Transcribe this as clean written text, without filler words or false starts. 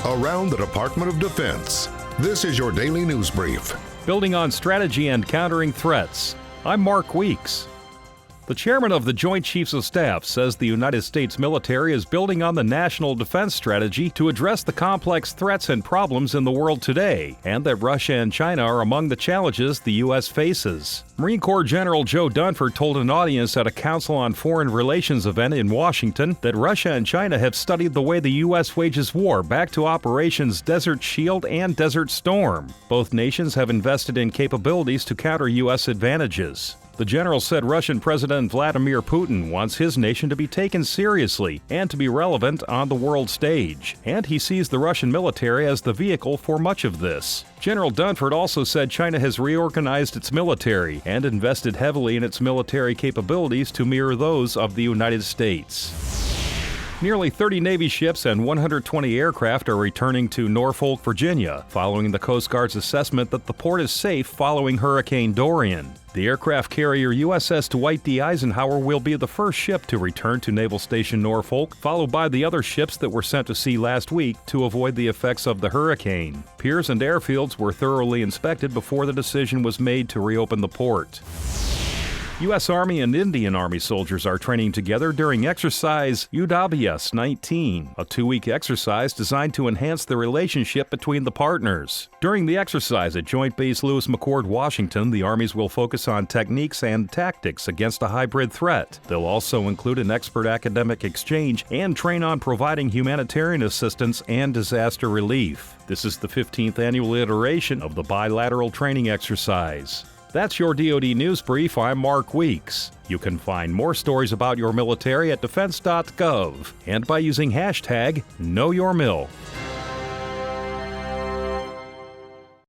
around the Department of Defense. This is your daily news brief. Building on strategy and countering threats. I'm Mark Weeks. The chairman of the Joint Chiefs of Staff says the United States military is building on the national defense strategy to address the complex threats and problems in the world today, and that Russia and China are among the challenges the U.S. faces. Marine Corps General Joe Dunford told an audience at a Council on Foreign Relations event in Washington that Russia and China have studied the way the U.S. wages war back to Operations Desert Shield and Desert Storm. Both nations have invested in capabilities to counter U.S. advantages. The general said Russian President Vladimir Putin wants his nation to be taken seriously and to be relevant on the world stage, and he sees the Russian military as the vehicle for much of this. General Dunford also said China has reorganized its military and invested heavily in its military capabilities to mirror those of the United States. Nearly 30 Navy ships and 120 aircraft are returning to Norfolk, Virginia, following the Coast Guard's assessment that the port is safe following Hurricane Dorian. The aircraft carrier USS Dwight D. Eisenhower will be the first ship to return to Naval Station Norfolk, followed by the other ships that were sent to sea last week to avoid the effects of the hurricane. Piers and airfields were thoroughly inspected before the decision was made to reopen the port. U.S. Army and Indian Army soldiers are training together during exercise UWS-19, a 2-week exercise designed to enhance the relationship between the partners. During the exercise at Joint Base Lewis McChord, Washington, the armies will focus on techniques and tactics against a hybrid threat. They'll also include an expert academic exchange and train on providing humanitarian assistance and disaster relief. This is the 15th annual iteration of the bilateral training exercise. That's your DoD News Brief. I'm Mark Weeks. You can find more stories about your military at defense.gov and by using hashtag KnowYourMil.